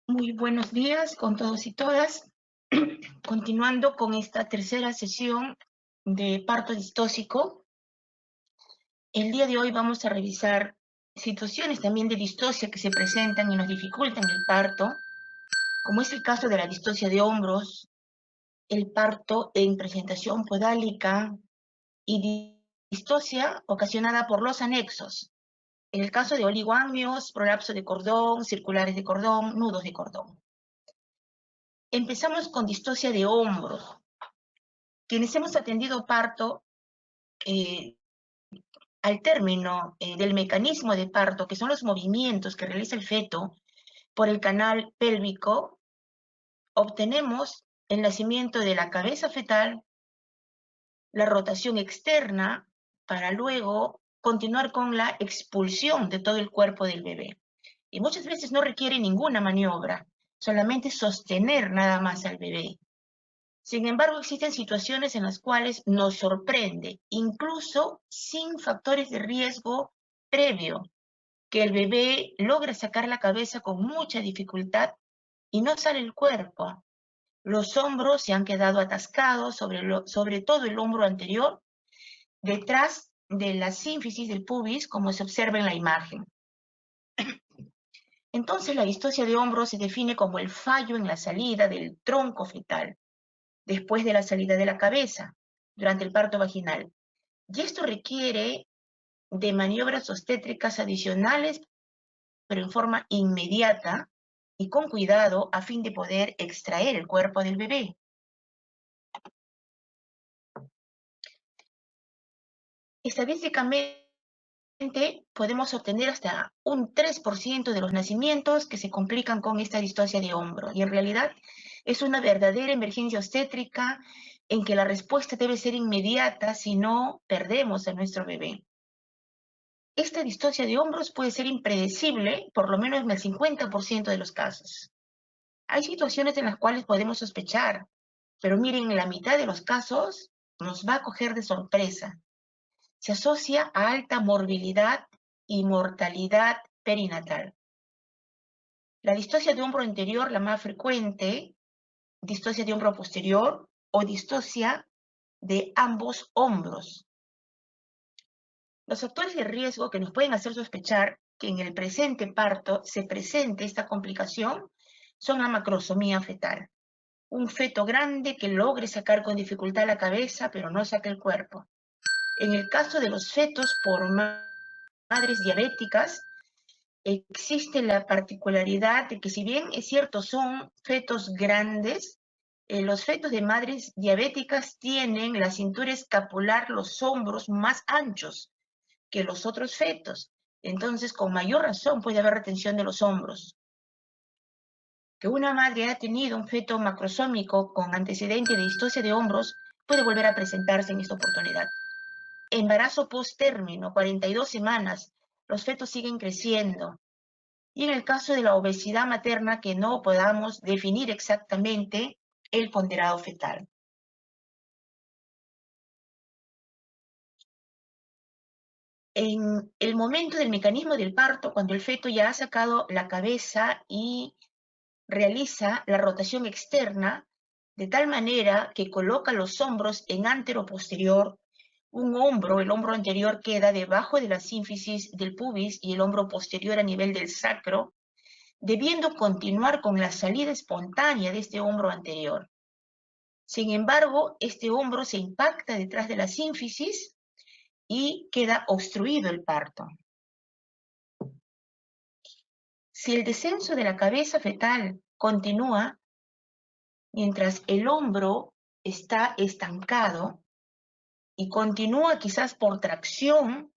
Muy buenos días con todos y todas. Continuando con esta tercera sesión de parto distóxico, el día de hoy vamos a revisar situaciones también de distosia que se presentan y nos dificultan el parto, como es el caso de la distosia de hombros, el parto en presentación podálica y distosia ocasionada por los anexos. En el caso de oligoamnios, prolapso de cordón, circulares de cordón, nudos de cordón. Empezamos con distosia de hombros. Quienes hemos atendido parto, al término del mecanismo de parto, que son los movimientos que realiza el feto por el canal pélvico, obtenemos el nacimiento de la cabeza fetal, la rotación externa, para luego continuar con la expulsión de todo el cuerpo del bebé. Y muchas veces no requiere ninguna maniobra, solamente sostener nada más al bebé. Sin embargo, existen situaciones en las cuales nos sorprende, incluso sin factores de riesgo previo, que el bebé logra sacar la cabeza con mucha dificultad y no sale el cuerpo. Los hombros se han quedado atascados, sobre todo el hombro anterior, detrás de la sínfisis del pubis, como se observa en la imagen. Entonces, la distosia de hombros se define como el fallo en la salida del tronco fetal, después de la salida de la cabeza, durante el parto vaginal. Y esto requiere de maniobras obstétricas adicionales, pero en forma inmediata y con cuidado a fin de poder extraer el cuerpo del bebé. Estadísticamente, podemos obtener hasta un 3% de los nacimientos que se complican con esta distosia de hombro. Y en realidad es una verdadera emergencia obstétrica en que la respuesta debe ser inmediata, si no perdemos a nuestro bebé. Esta distosia de hombros puede ser impredecible, por lo menos en el 50% de los casos. Hay situaciones en las cuales podemos sospechar, pero miren, en la mitad de los casos nos va a coger de sorpresa. Se asocia a alta morbilidad y mortalidad perinatal. La distosia de hombro anterior, la más frecuente, distosia de hombro posterior o distosia de ambos hombros. Los factores de riesgo que nos pueden hacer sospechar que en el presente parto se presente esta complicación son la macrosomía fetal. Un feto grande que logre sacar con dificultad la cabeza, pero no saca el cuerpo. En el caso de los fetos por madres diabéticas, existe la particularidad de que, si bien es cierto, son fetos grandes, los fetos de madres diabéticas tienen la cintura escapular, los hombros más anchos que los otros fetos. Entonces, con mayor razón puede haber retención de los hombros. Que una madre haya tenido un feto macrosómico con antecedente de distosia de hombros puede volver a presentarse en esta oportunidad. Embarazo post-término, 42 semanas, los fetos siguen creciendo. Y en el caso de la obesidad materna, que no podamos definir exactamente el ponderado fetal. En el momento del mecanismo del parto, cuando el feto ya ha sacado la cabeza y realiza la rotación externa, de tal manera que coloca los hombros en antero-posterior, un hombro, el hombro anterior, queda debajo de la sínfisis del pubis y el hombro posterior a nivel del sacro, debiendo continuar con la salida espontánea de este hombro anterior. Sin embargo, este hombro se impacta detrás de la sínfisis y queda obstruido el parto. Si el descenso de la cabeza fetal continúa mientras el hombro está estancado y continúa quizás por tracción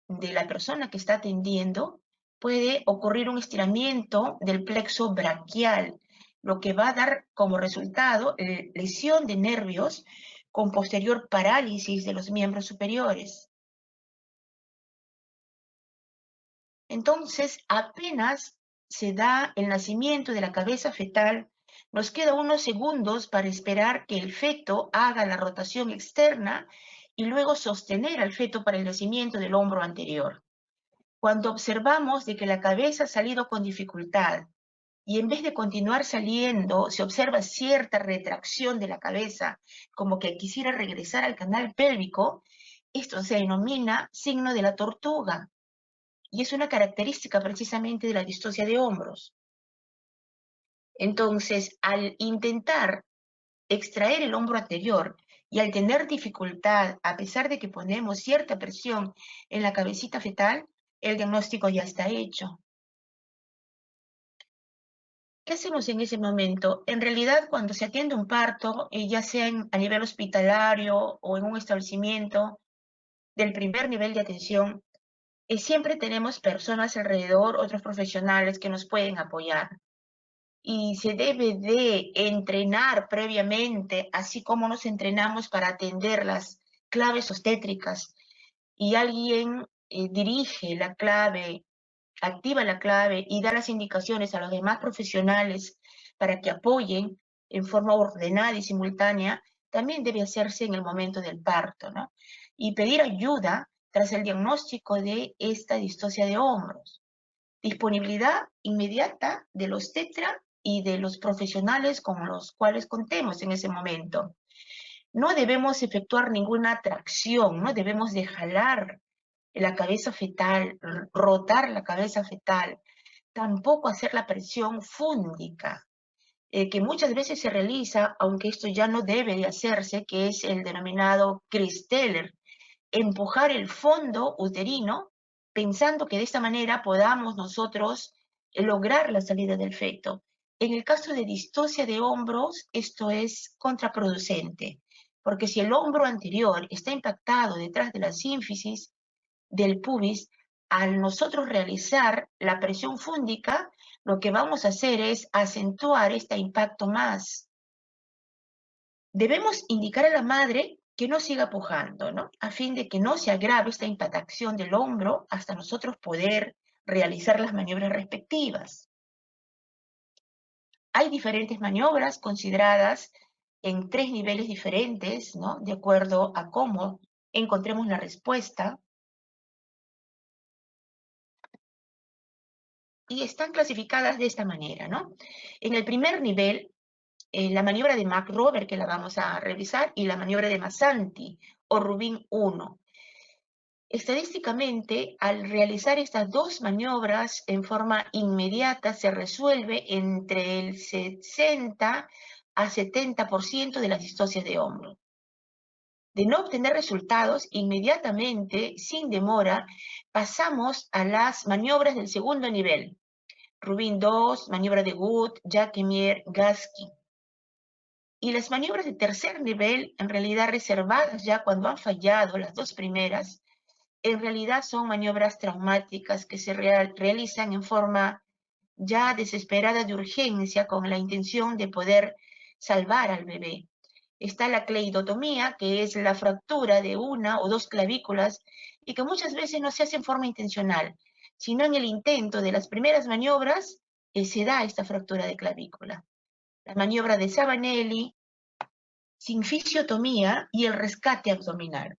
de la persona que está atendiendo, puede ocurrir un estiramiento del plexo braquial, lo que va a dar como resultado lesión de nervios con posterior parálisis de los miembros superiores. Entonces, apenas se da el nacimiento de la cabeza fetal, nos queda unos segundos para esperar que el feto haga la rotación externa y luego sostener al feto para el nacimiento del hombro anterior. Cuando observamos de que la cabeza ha salido con dificultad y en vez de continuar saliendo, se observa cierta retracción de la cabeza, como que quisiera regresar al canal pélvico, esto se denomina signo de la tortuga, y es una característica precisamente de la distocia de hombros. Entonces, al intentar extraer el hombro anterior y al tener dificultad, a pesar de que ponemos cierta presión en la cabecita fetal, el diagnóstico ya está hecho. ¿Qué hacemos en ese momento? En realidad, cuando se atiende un parto, ya sea a nivel hospitalario o en un establecimiento del primer nivel de atención, siempre tenemos personas alrededor, otros profesionales que nos pueden apoyar. Y se debe de entrenar previamente, así como nos entrenamos para atender las claves obstétricas. Y alguien dirige la clave, activa la clave y da las indicaciones a los demás profesionales para que apoyen en forma ordenada y simultánea, también debe hacerse en el momento del parto, ¿no? Y pedir ayuda tras el diagnóstico de esta distocia de hombros. Disponibilidad inmediata de los tetra y de los profesionales con los cuales contemos en ese momento. No debemos efectuar ninguna tracción, no debemos de jalar la cabeza fetal, rotar la cabeza fetal, tampoco hacer la presión fúndica, que muchas veces se realiza, aunque esto ya no debe de hacerse, que es el denominado Christeller, empujar el fondo uterino pensando que de esta manera podamos nosotros lograr la salida del feto. En el caso de distocia de hombros, esto es contraproducente, porque si el hombro anterior está impactado detrás de la sínfisis del pubis, al nosotros realizar la presión fúndica, lo que vamos a hacer es acentuar este impacto más. Debemos indicar a la madre que no siga pujando, ¿no? A fin de que no se agrave esta impactación del hombro hasta nosotros poder realizar las maniobras respectivas. Hay diferentes maniobras consideradas en 3 niveles diferentes, ¿no? De acuerdo a cómo encontremos la respuesta. Y están clasificadas de esta manera, ¿no? En el primer nivel, la maniobra de McRoberts, que la vamos a revisar, y la maniobra de Masanti, o Rubin 1. Estadísticamente, al realizar estas dos maniobras en forma inmediata, se resuelve entre el 60 a 70% de las distocias de hombro. De no obtener resultados, inmediatamente, sin demora, pasamos a las maniobras del segundo nivel. Rubin 2, maniobra de Wood, Jacquemier, Gaskin. Y las maniobras de tercer nivel, en realidad reservadas ya cuando han fallado las dos primeras, en realidad son maniobras traumáticas que se realizan en forma ya desesperada de urgencia con la intención de poder salvar al bebé. Está la cleidotomía, que es la fractura de una o dos clavículas y que muchas veces no se hace en forma intencional, sino en el intento de las primeras maniobras se da esta fractura de clavícula. La maniobra de Sabanelli, sin fisiotomía y el rescate abdominal.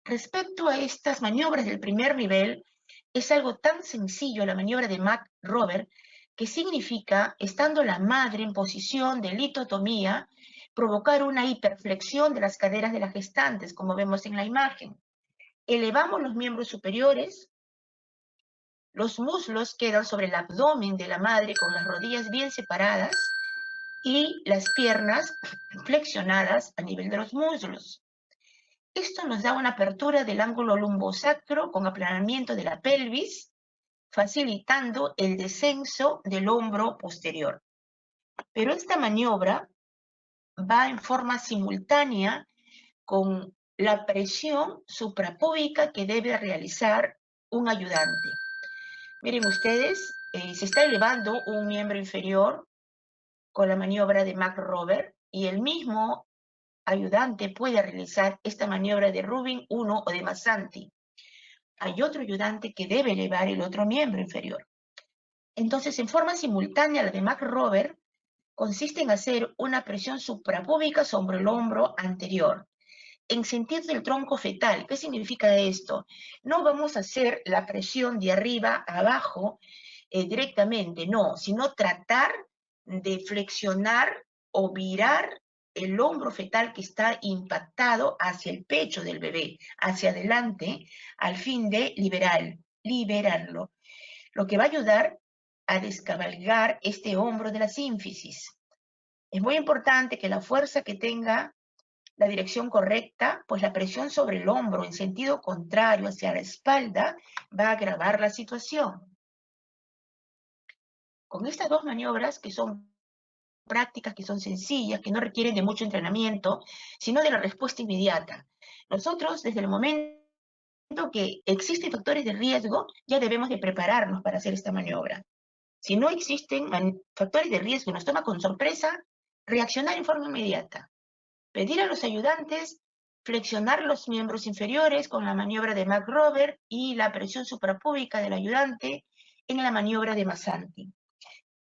Respecto a estas maniobras del primer nivel, es algo tan sencillo la maniobra de McRoberts, que significa, estando la madre en posición de litotomía, provocar una hiperflexión de las caderas de las gestantes, como vemos en la imagen. Elevamos los miembros superiores, los muslos quedan sobre el abdomen de la madre con las rodillas bien separadas y las piernas flexionadas a nivel de los muslos. Esto nos da una apertura del ángulo lumbosacro con aplanamiento de la pelvis, facilitando el descenso del hombro posterior. Pero esta maniobra va en forma simultánea con la presión suprapúbica que debe realizar un ayudante. Miren ustedes, se está elevando un miembro inferior con la maniobra de McRoberts y el mismo ayudante puede realizar esta maniobra de Rubin 1 o de Masanti. Hay otro ayudante que debe elevar el otro miembro inferior. Entonces, en forma simultánea, la de McRoberts consiste en hacer una presión suprapúbica sobre el hombro anterior, en sentido del tronco fetal. ¿Qué significa esto? No vamos a hacer la presión de arriba a abajo directamente, no, sino tratar de flexionar o virar el hombro fetal que está impactado hacia el pecho del bebé, hacia adelante, al fin de liberarlo, lo que va a ayudar a descabalgar este hombro de la sínfisis. Es muy importante que la fuerza que tenga la dirección correcta, pues la presión sobre el hombro en sentido contrario hacia la espalda va a agravar la situación. Con estas dos maniobras, que son prácticas, que son sencillas, que no requieren de mucho entrenamiento, sino de la respuesta inmediata. Nosotros, desde el momento que existen factores de riesgo, ya debemos de prepararnos para hacer esta maniobra. Si no existen factores de riesgo y nos toma con sorpresa, reaccionar en forma inmediata. Pedir a los ayudantes flexionar los miembros inferiores con la maniobra de McRoberts y la presión suprapúbica del ayudante en la maniobra de Masanti.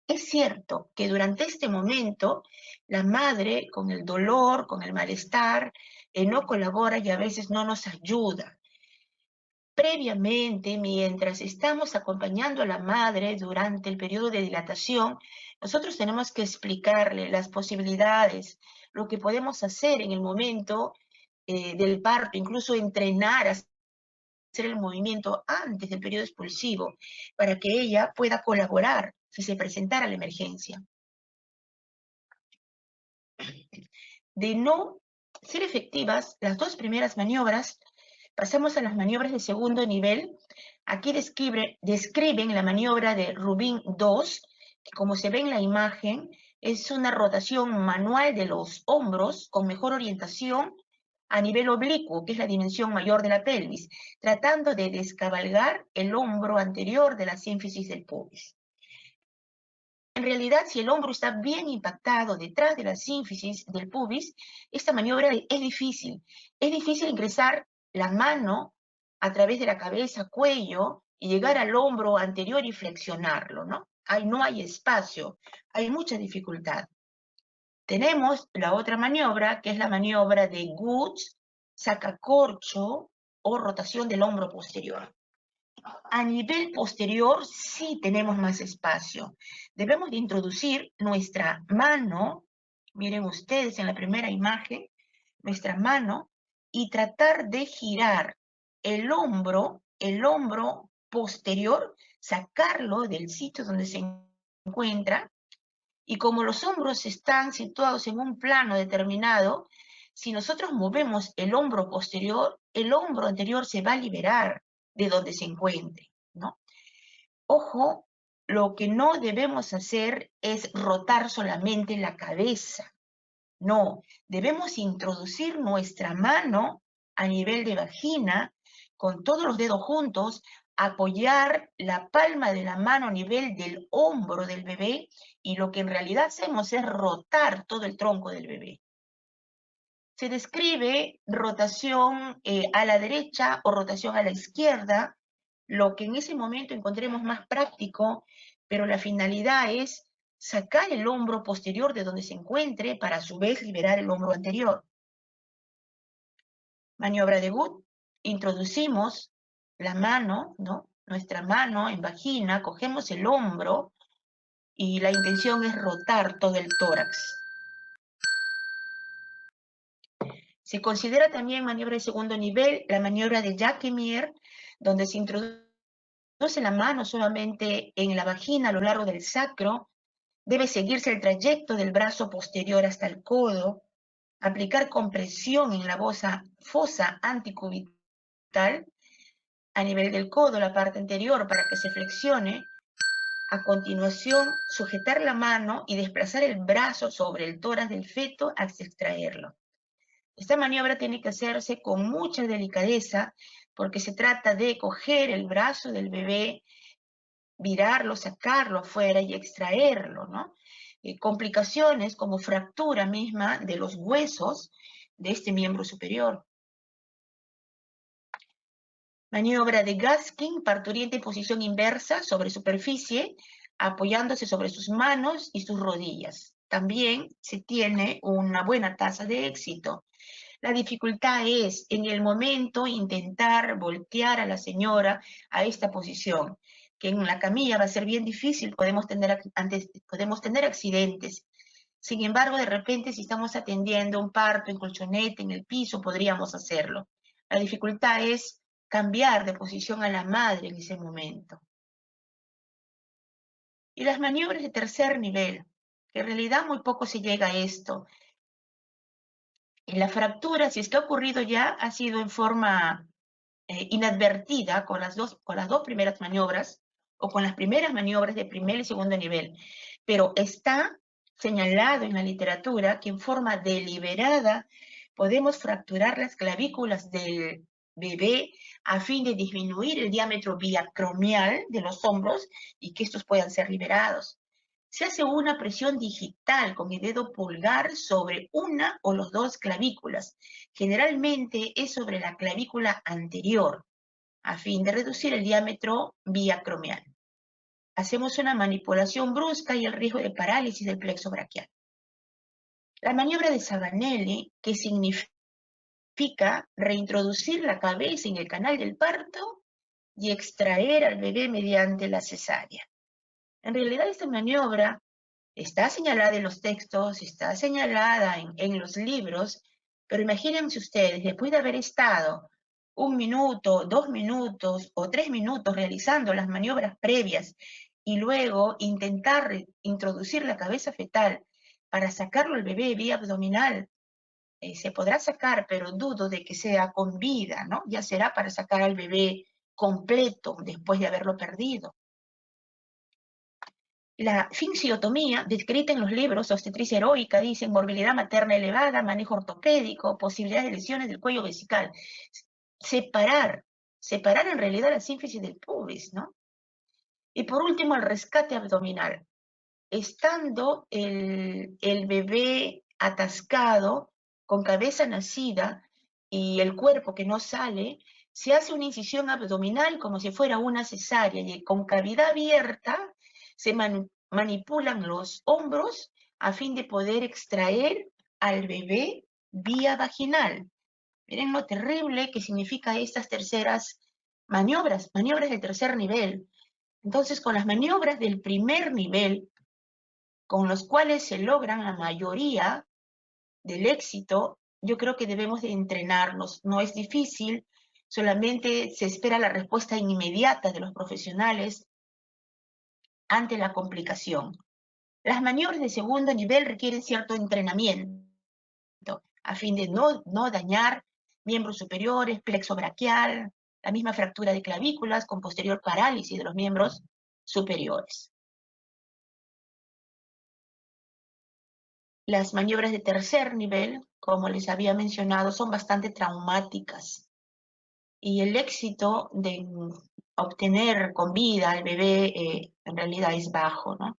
Es cierto que durante este momento la madre, con el dolor, con el malestar, no colabora y a veces no nos ayuda. Previamente, mientras estamos acompañando a la madre durante el periodo de dilatación, nosotros tenemos que explicarle las posibilidades, lo que podemos hacer en el momento del parto, incluso entrenar a hacer el movimiento antes del periodo expulsivo, para que ella pueda colaborar si se presentara la emergencia. De no ser efectivas las dos primeras maniobras, pasamos a las maniobras de segundo nivel. Aquí describen la maniobra de Rubin 2, que como se ve en la imagen, es una rotación manual de los hombros con mejor orientación a nivel oblicuo, que es la dimensión mayor de la pelvis, tratando de descabalgar el hombro anterior de la sínfisis del pubis. En realidad, si el hombro está bien impactado detrás de la sínfisis del pubis, esta maniobra es difícil. Es difícil ingresar la mano a través de la cabeza, cuello, y llegar al hombro anterior y flexionarlo, ¿no? Ahí no hay espacio, hay mucha dificultad. Tenemos la otra maniobra, que es la maniobra de Gooch, sacacorcho o rotación del hombro posterior. A nivel posterior sí tenemos más espacio. Debemos de introducir nuestra mano, miren ustedes en la primera imagen, nuestra mano, y tratar de girar el hombro posterior, sacarlo del sitio donde se encuentra, y como los hombros están situados en un plano determinado, si nosotros movemos el hombro posterior, el hombro anterior se va a liberar de donde se encuentre, ¿no? Ojo, lo que no debemos hacer es rotar solamente la cabeza. No, debemos introducir nuestra mano a nivel de vagina, con todos los dedos juntos, apoyar la palma de la mano a nivel del hombro del bebé, y lo que en realidad hacemos es rotar todo el tronco del bebé. Se describe rotación a la derecha o rotación a la izquierda, lo que en ese momento encontremos más práctico, pero la finalidad es sacar el hombro posterior de donde se encuentre para a su vez liberar el hombro anterior. Maniobra de Good, introducimos la mano, ¿no? Nuestra mano en vagina, cogemos el hombro y la intención es rotar todo el tórax. Se considera también maniobra de segundo nivel la maniobra de Jacquemire, donde se introduce la mano solamente en la vagina a lo largo del sacro. Debe seguirse el trayecto del brazo posterior hasta el codo, aplicar compresión en la fosa anticubital a nivel del codo, la parte anterior, para que se flexione. A continuación, sujetar la mano y desplazar el brazo sobre el tórax del feto hasta extraerlo. Esta maniobra tiene que hacerse con mucha delicadeza porque se trata de coger el brazo del bebé, virarlo, sacarlo afuera y extraerlo, ¿no? Complicaciones como fractura misma de los huesos de este miembro superior. Maniobra de Gaskin, parturiente en posición inversa sobre superficie, apoyándose sobre sus manos y sus rodillas. También se tiene una buena tasa de éxito. La dificultad es en el momento intentar voltear a la señora a esta posición. que en la camilla va a ser bien difícil, podemos tener accidentes. Sin embargo, de repente, si estamos atendiendo un parto en colchonete, en el piso, podríamos hacerlo. La dificultad es cambiar de posición a la madre en ese momento. Y las maniobras de tercer nivel, que en realidad muy poco se llega a esto. En la fractura, si es que ha ocurrido ya, ha sido en forma inadvertida con las dos primeras maniobras o con las primeras maniobras de primer y segundo nivel, pero está señalado en la literatura que en forma deliberada podemos fracturar las clavículas del bebé a fin de disminuir el diámetro biacromial de los hombros y que estos puedan ser liberados. Se hace una presión digital con el dedo pulgar sobre una o las dos clavículas. Generalmente es sobre la clavícula anterior, a fin de reducir el diámetro biacromial. Hacemos una manipulación brusca y el riesgo de parálisis del plexo braquial. La maniobra de Sabanelli, que significa reintroducir la cabeza en el canal del parto y extraer al bebé mediante la cesárea. En realidad esta maniobra está señalada en los textos, está señalada en los libros, pero imagínense ustedes, después de haber estado 1 minuto, 2 minutos o 3 minutos realizando las maniobras previas y luego intentar introducir la cabeza fetal para sacarlo al bebé vía abdominal, se podrá sacar, pero dudo de que sea con vida, ¿no? Ya será para sacar al bebé completo después de haberlo perdido. La finciotomía, descrita en los libros Obstetricia Heroica, dice morbilidad materna elevada, manejo ortopédico, posibilidad de lesiones del cuello vesical. Separar en realidad la sínfisis del pubis, ¿no? Y por último, el rescate abdominal. Estando el bebé atascado, con cabeza nacida y el cuerpo que no sale, se hace una incisión abdominal como si fuera una cesárea y con cavidad abierta se manipulan los hombros a fin de poder extraer al bebé vía vaginal. Miren lo terrible que significa estas terceras maniobras del tercer nivel. Entonces, con las maniobras del primer nivel, con los cuales se logran la mayoría del éxito, yo creo que debemos de entrenarnos. No es difícil, solamente se espera la respuesta inmediata de los profesionales ante la complicación. Las maniobras de segundo nivel requieren cierto entrenamiento a fin de no dañar miembros superiores, plexo braquial, la misma fractura de clavículas con posterior parálisis de los miembros superiores. Las maniobras de tercer nivel, como les había mencionado, son bastante traumáticas y el éxito de obtener con vida al bebé en realidad es bajo, ¿no?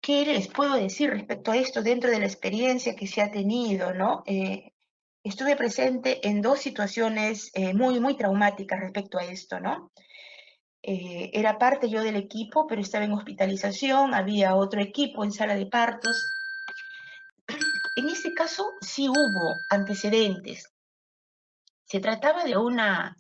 ¿Qué les puedo decir respecto a esto dentro de la experiencia que se ha tenido, ¿no? Estuve presente en 2 situaciones muy traumáticas respecto a esto, ¿no? Era parte yo del equipo, pero estaba en hospitalización, había otro equipo en sala de partos. En este caso sí hubo antecedentes. Se trataba de una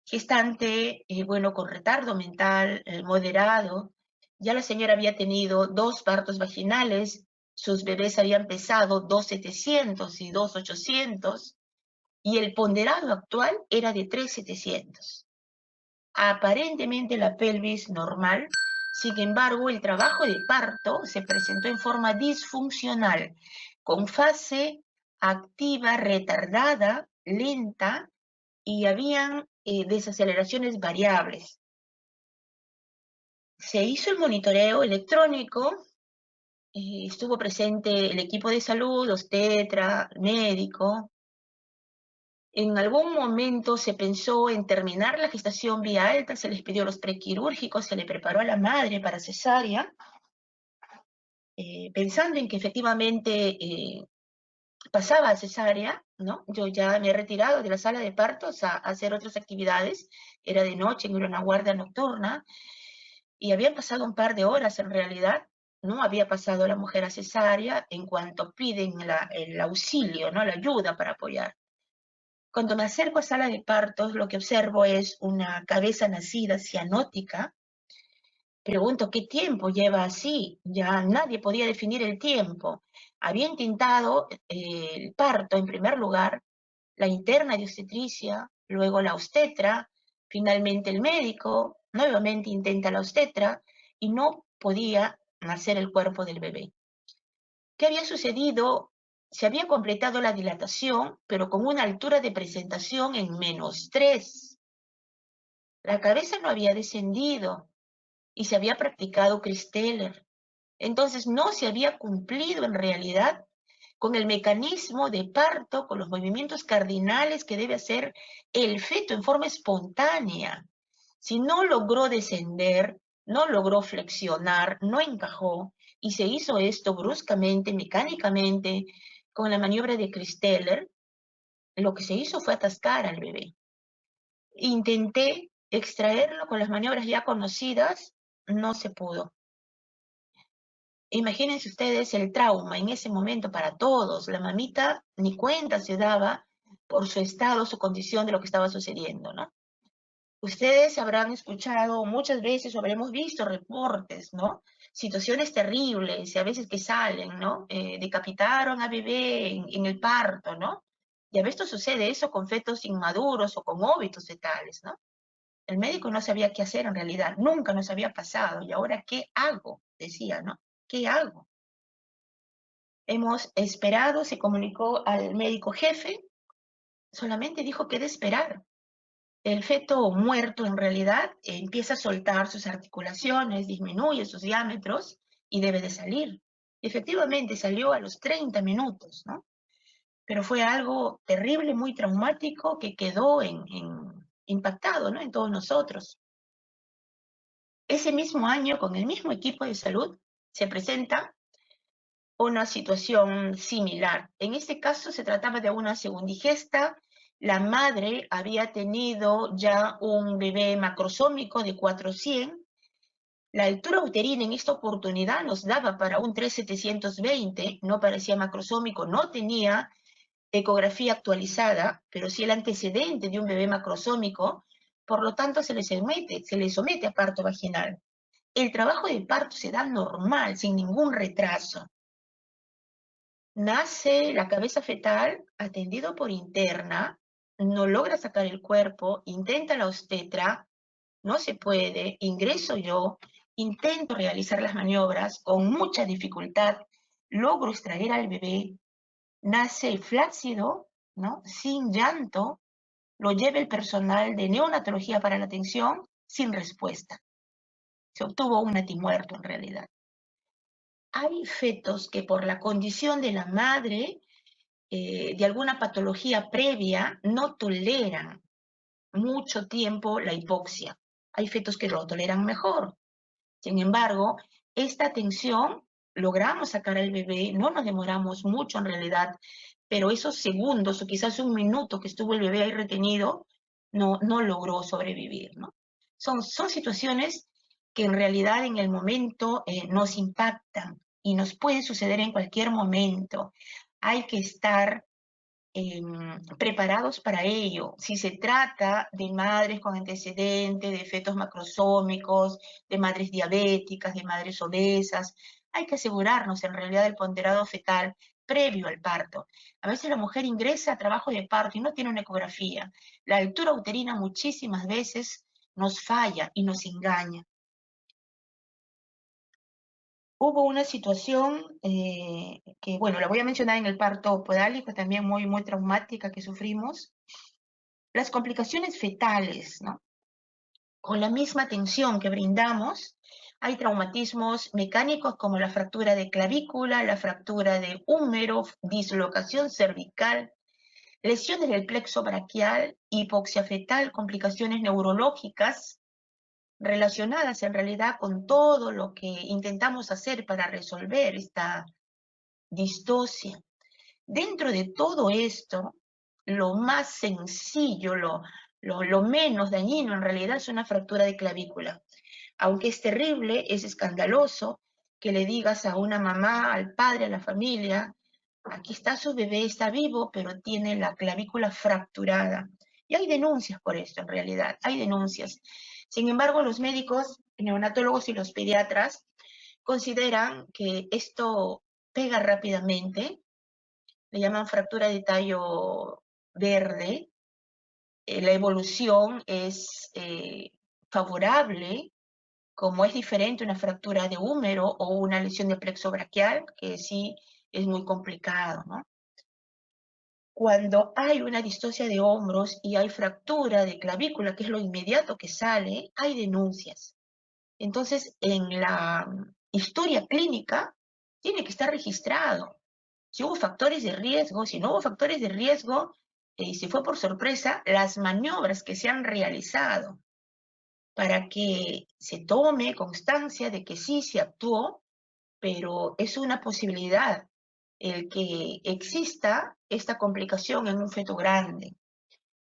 gestante, bueno, con retardo mental moderado. Ya la señora había tenido 2 partos vaginales, sus bebés habían pesado 2.700 y 2.800, y el ponderado actual era de 3.700. Aparentemente la pelvis normal, sin embargo, el trabajo de parto se presentó en forma disfuncional, con fase activa retardada, lenta, y habían desaceleraciones variables. Se hizo el monitoreo electrónico, estuvo presente el equipo de salud, obstetra, médico. En algún momento se pensó en terminar la gestación vía alta, se les pidió los prequirúrgicos, se le preparó a la madre para cesárea, pensando en que efectivamente pasaba a cesárea, ¿no? Yo ya me he retirado de la sala de partos a hacer otras actividades, era de noche, era una guardia nocturna, y habían pasado un par de horas en realidad, ¿no? Había pasado la mujer a cesárea en cuanto piden el auxilio, ¿no? La ayuda para apoyar. Cuando me acerco a sala de partos, lo que observo es una cabeza nacida cianótica. Pregunto qué tiempo lleva así. Ya nadie podía definir el tiempo. Había intentado el parto en primer lugar, la interna de obstetricia, luego la obstetra, finalmente el médico, nuevamente intenta la obstetra y no podía nacer el cuerpo del bebé. ¿Qué había sucedido? Se había completado la dilatación, pero con una altura de presentación en -3. La cabeza no había descendido y se había practicado Christeller. Entonces no se había cumplido en realidad con el mecanismo de parto, con los movimientos cardinales que debe hacer el feto en forma espontánea. Si no logró descender, no logró flexionar, no encajó, y se hizo esto bruscamente, mecánicamente, con la maniobra de Christeller, lo que se hizo fue atascar al bebé. Intenté extraerlo con las maniobras ya conocidas, no se pudo. Imagínense ustedes el trauma en ese momento para todos. La mamita ni cuenta se daba por su estado, su condición de lo que estaba sucediendo, ¿no? Ustedes habrán escuchado muchas veces o habremos visto reportes, ¿no? Situaciones terribles y a veces que salen, ¿no? Decapitaron a bebé en el parto, ¿no? Y a veces sucede eso con fetos inmaduros o con óbitos fetales, ¿no? El médico no sabía qué hacer en realidad, nunca nos había pasado. ¿Y ahora qué hago? Decía, ¿no? ¿Qué hago? Hemos esperado, se comunicó al médico jefe, solamente dijo que de esperar. El feto muerto en realidad empieza a soltar sus articulaciones, disminuye sus diámetros y debe de salir. Efectivamente salió a los 30 minutos, ¿no? Pero fue algo terrible, muy traumático que quedó impactado, ¿no? En todos nosotros. Ese mismo año, con el mismo equipo de salud, se presenta una situación similar. En este caso se trataba de una segundigesta. La madre había tenido ya un bebé macrosómico de 400. La altura uterina en esta oportunidad nos daba para un 3720, no parecía macrosómico, no tenía ecografía actualizada, pero sí el antecedente de un bebé macrosómico, por lo tanto se le somete a parto vaginal. El trabajo de parto se da normal, sin ningún retraso. Nace la cabeza fetal, atendido por interna, no logra sacar el cuerpo, intenta la obstetra, no se puede, ingreso yo, intento realizar las maniobras con mucha dificultad, logro extraer al bebé, nace flácido, ¿no? Sin llanto, lo lleva el personal de neonatología para la atención sin respuesta. Se obtuvo un natimuerto en realidad. Hay fetos que por la condición de la madre de alguna patología previa no toleran mucho tiempo la hipoxia. Hay fetos que lo toleran mejor. Sin embargo, esta atención, logramos sacar al bebé, no nos demoramos mucho en realidad, pero esos segundos o quizás un minuto que estuvo el bebé ahí retenido, no logró sobrevivir, ¿no? Son situaciones que en realidad en el momento nos impactan y nos puede suceder en cualquier momento. Hay que estar preparados para ello. Si se trata de madres con antecedentes, de fetos macrosómicos, de madres diabéticas, de madres obesas, hay que asegurarnos en realidad del ponderado fetal previo al parto. A veces la mujer ingresa a trabajo de parto y no tiene una ecografía. La altura uterina muchísimas veces nos falla y nos engaña. Hubo una situación que, bueno, la voy a mencionar en el parto podálico, también muy, muy traumática que sufrimos. Las complicaciones fetales, ¿no? Con la misma atención que brindamos, hay traumatismos mecánicos como la fractura de clavícula, la fractura de húmero, dislocación cervical, lesiones del plexo braquial, hipoxia fetal, complicaciones neurológicas relacionadas en realidad con todo lo que intentamos hacer para resolver esta distocia. Dentro de todo esto, lo más sencillo, lo menos dañino en realidad es una fractura de clavícula. Aunque es terrible, es escandaloso que le digas a una mamá, al padre, a la familia, Aquí está su bebé, está vivo, pero tiene la clavícula fracturada. Y hay denuncias por esto, en realidad, hay denuncias. Sin embargo, los médicos, neonatólogos y los pediatras consideran que esto pega rápidamente, le llaman fractura de tallo verde, la evolución es favorable, como es diferente una fractura de húmero o una lesión de plexo braquial, que sí es muy complicado, ¿no? Cuando hay una distocia de hombros y hay fractura de clavícula, que es lo inmediato que sale, hay denuncias. Entonces, en la historia clínica, tiene que estar registrado. Si hubo factores de riesgo, si no hubo factores de riesgo, si fue por sorpresa, las maniobras que se han realizado para que se tome constancia de que sí se actuó, pero es una posibilidad el que exista esta complicación en un feto grande.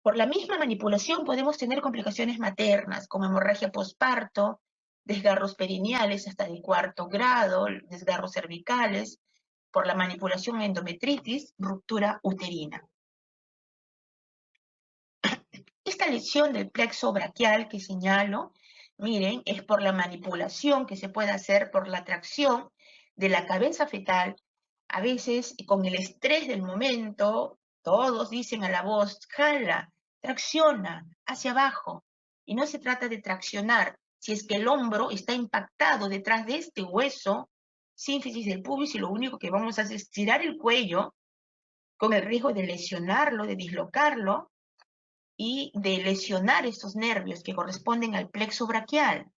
Por la misma manipulación podemos tener complicaciones maternas, como hemorragia posparto, desgarros perineales hasta el 4º grado, desgarros cervicales, por la manipulación endometritis, ruptura uterina. Esta lesión del plexo braquial que señalo, miren, es por la manipulación que se puede hacer por la tracción de la cabeza fetal. A veces, con el estrés del momento, todos dicen a la voz, jala, tracciona hacia abajo. Y no se trata de traccionar si es que el hombro está impactado detrás de este hueso, sínfisis del pubis, y lo único que vamos a hacer es estirar el cuello con el riesgo de lesionarlo, de dislocarlo, y de lesionar estos nervios que corresponden al plexo braquial.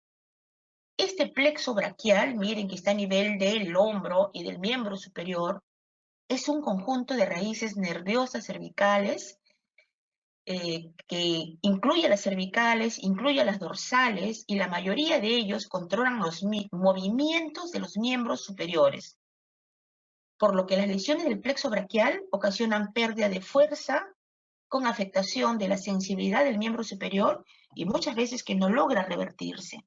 Este plexo braquial, miren que está a nivel del hombro y del miembro superior, es un conjunto de raíces nerviosas cervicales que incluye a las cervicales, incluye a las dorsales, y la mayoría de ellos controlan los movimientos de los miembros superiores, por lo que las lesiones del plexo braquial ocasionan pérdida de fuerza, con afectación de la sensibilidad del miembro superior y muchas veces que no logra revertirse.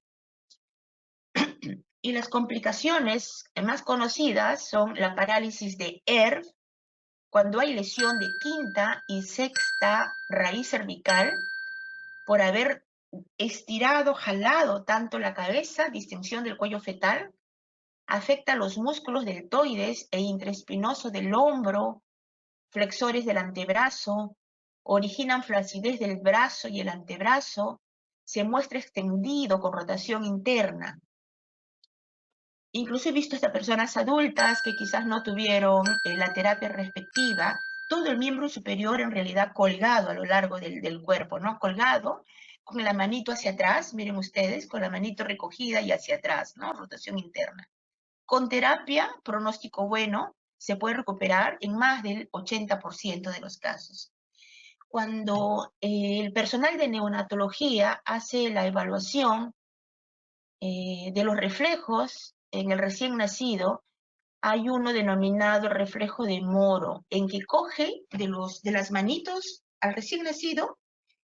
Y las complicaciones más conocidas son la parálisis de ERV, cuando hay lesión de 5ª y 6ª raíz cervical por haber estirado, jalado tanto la cabeza, distensión del cuello fetal, afecta los músculos deltoides e intraespinoso del hombro, flexores del antebrazo, originan flacidez del brazo y el antebrazo, se muestra extendido con rotación interna. Incluso he visto hasta personas adultas que quizás no tuvieron la terapia respectiva, todo el miembro superior en realidad colgado a lo largo del cuerpo, ¿no? Colgado, con la manito hacia atrás, miren ustedes, con la manito recogida y hacia atrás, ¿no? Rotación interna. Con terapia, pronóstico bueno, se puede recuperar en más del 80% de los casos. Cuando el personal de neonatología hace la evaluación de los reflejos en el recién nacido, hay uno denominado reflejo de Moro, en que coge de las manitos al recién nacido,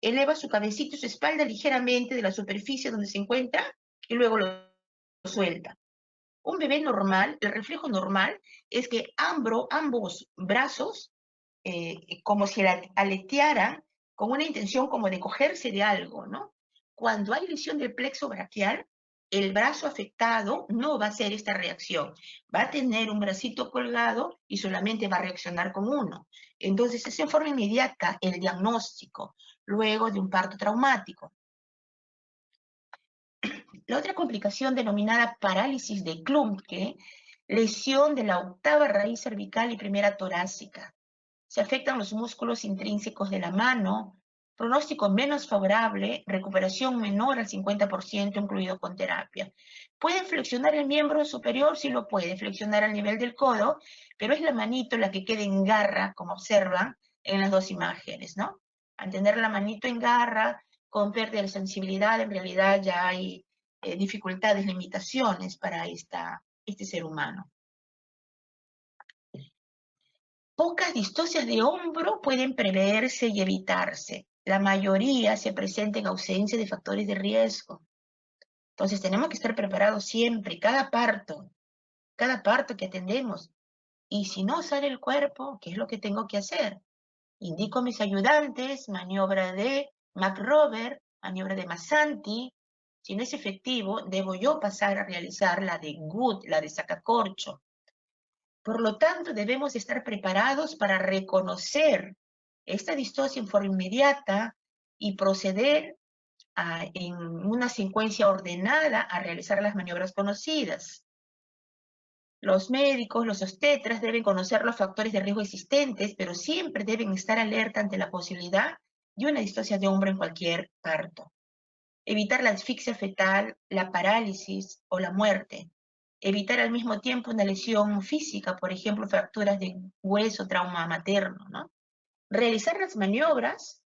eleva su cabecita y su espalda ligeramente de la superficie donde se encuentra y luego lo suelta. Un bebé normal, el reflejo normal es que ambos brazos, como si aletearan con una intención como de cogerse de algo, ¿no? Cuando hay lesión del plexo braquial, el brazo afectado no va a hacer esta reacción. Va a tener un bracito colgado y solamente va a reaccionar con uno. Entonces, es en forma inmediata el diagnóstico, luego de un parto traumático. La otra complicación denominada parálisis de Klumpke, lesión de la 8ª raíz cervical y primera torácica. Se afectan los músculos intrínsecos de la mano, pronóstico menos favorable, recuperación menor al 50%, incluido con terapia. ¿Puede flexionar el miembro superior? Sí lo puede, flexionar al nivel del codo, pero es la manito la que queda en garra, como observan en las dos imágenes, ¿no? Al tener la manito en garra, con pérdida de sensibilidad, en realidad ya hay dificultades, limitaciones para este ser humano. Pocas distocias de hombro pueden preverse y evitarse. La mayoría se presenta en ausencia de factores de riesgo. Entonces tenemos que estar preparados siempre, cada parto que atendemos. Y si no sale el cuerpo, ¿qué es lo que tengo que hacer? Indico a mis ayudantes, maniobra de McRober, maniobra de Massanti. Si no es efectivo, debo yo pasar a realizar la de Good, la de sacacorcho. Por lo tanto, debemos estar preparados para reconocer esta distosia en forma inmediata y proceder en una secuencia ordenada a realizar las maniobras conocidas. Los médicos, los obstetras deben conocer los factores de riesgo existentes, pero siempre deben estar alerta ante la posibilidad de una distosia de hombro en cualquier parto. Evitar la asfixia fetal, la parálisis o la muerte. Evitar al mismo tiempo una lesión física, por ejemplo, fracturas de hueso, trauma materno, ¿no? Realizar las maniobras